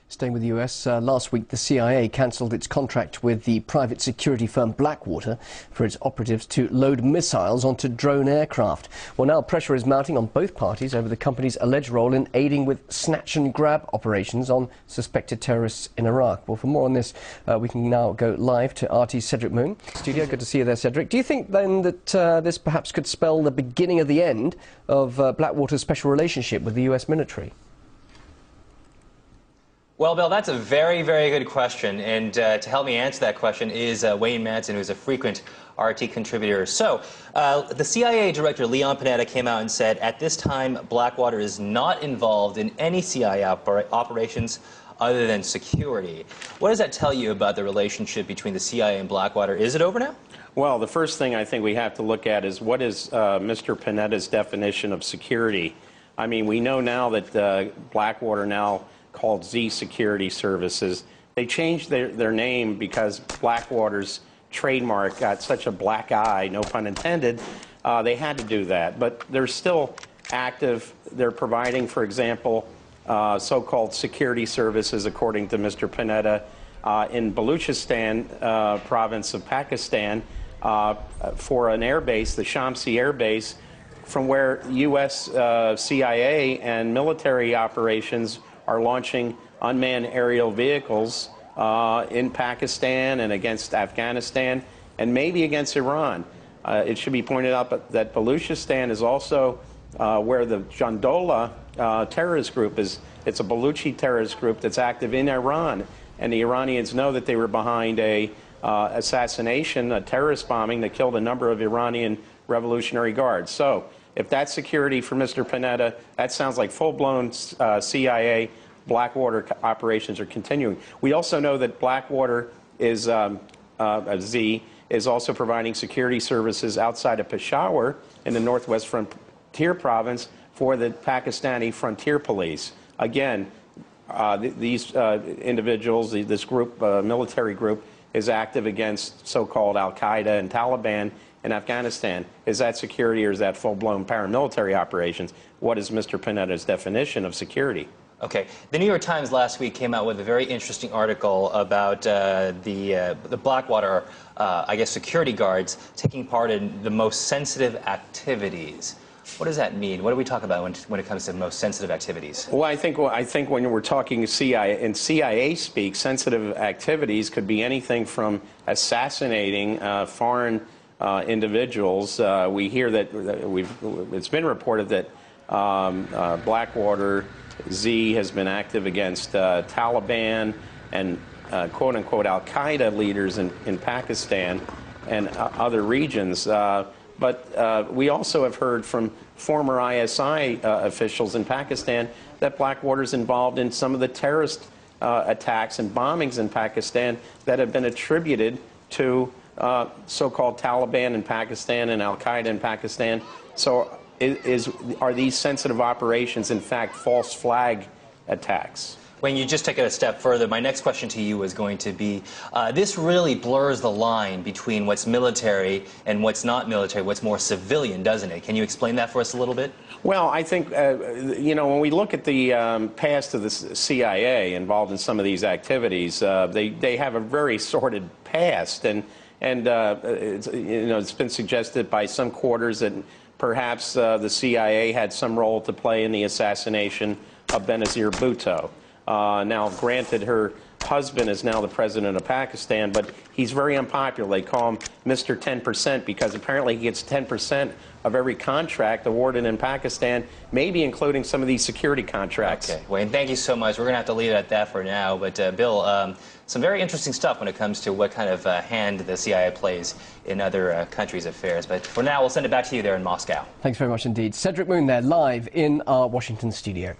Staying with the US, last week the CIA cancelled its contract with the private security firm Blackwater for its operatives to load missiles onto drone aircraft. Well, now pressure is mounting on both parties over the company's alleged role in aiding with snatch-and-grab operations on suspected terrorists in Iraq. Well, for more on this, we can now go live to RT's Cedric Moon. Studio, good to see you there, Cedric. Do you think then that this perhaps could spell the beginning of the end of Blackwater's special relationship with the US military? Well, Bill, that's a very, very good question, and to help me answer that question is Wayne Madsen, who's a frequent RT contributor. So, the CIA Director Leon Panetta came out and said, at this time, Blackwater is not involved in any CIA operations other than security. What does that tell you about the relationship between the CIA and Blackwater? Is it over now? Well, the first thing I think we have to look at is what is Mr. Panetta's definition of security. I mean, we know now that Blackwater Now called Z Security Services. They changed their name because Blackwater's trademark got such a black eye, no pun intended. They had to do that, but they're still active. They're providing, for example, so-called security services, according to Mr. Panetta, in Baluchistan province of Pakistan for an air base, the Shamsi Air Base, from where U.S. CIA and military operations are launching unmanned aerial vehicles in Pakistan and against Afghanistan and maybe against Iran. It should be pointed out that Baluchistan is also where the Jandola terrorist group is. It's a Baluchi terrorist group that's active in Iran, and the Iranians know that they were behind a assassination, a terrorist bombing that killed a number of Iranian Revolutionary Guards. So if that's security for Mr. Panetta, that sounds like full-blown CIA Blackwater operations are continuing. We also know that Blackwater is, Z, is also providing security services outside of Peshawar in the northwest frontier province for the Pakistani Frontier Police. Again, these individuals, this group, military group, is active against so-called Al-Qaeda and Taliban in Afghanistan. Is that security or is that full-blown paramilitary operations? What is Mr. Panetta's definition of security? Okay. The New York Times last week came out with a very interesting article about the Blackwater, I guess, security guards taking part in the most sensitive activities. What does that mean? What do we talk about when it comes to most sensitive activities? Well, I think when we're talking CIA speak, sensitive activities could be anything from assassinating foreign individuals. We hear that it's been reported that Blackwater Z has been active against Taliban and quote-unquote Al-Qaeda leaders in Pakistan and other regions. But we also have heard from former ISI officials in Pakistan that Blackwater's involved in some of the terrorist attacks and bombings in Pakistan that have been attributed to so-called Taliban in Pakistan and Al-Qaeda in Pakistan. So are these sensitive operations, in fact, false flag attacks? When you just take it a step further, my next question to you is going to be, this really blurs the line between what's military and what's not military, what's more civilian, doesn't it? Can you explain that for us a little bit? Well, I think, you know, when we look at the past of the CIA involved in some of these activities, they have a very sordid past, and it's been suggested by some quarters that perhaps the CIA had some role to play in the assassination of Benazir Bhutto. Now, granted, her husband is now the president of Pakistan, but he's very unpopular. They call him Mr. 10% because apparently he gets 10% of every contract awarded in Pakistan, maybe including some of these security contracts. Okay, Wayne, thank you so much. We're going to have to leave it at that for now. But, Bill, some very interesting stuff when it comes to what kind of hand the CIA plays in other countries' affairs. But for now, we'll send it back to you there in Moscow. Thanks very much indeed. Cedric Moon there, live in our Washington studio.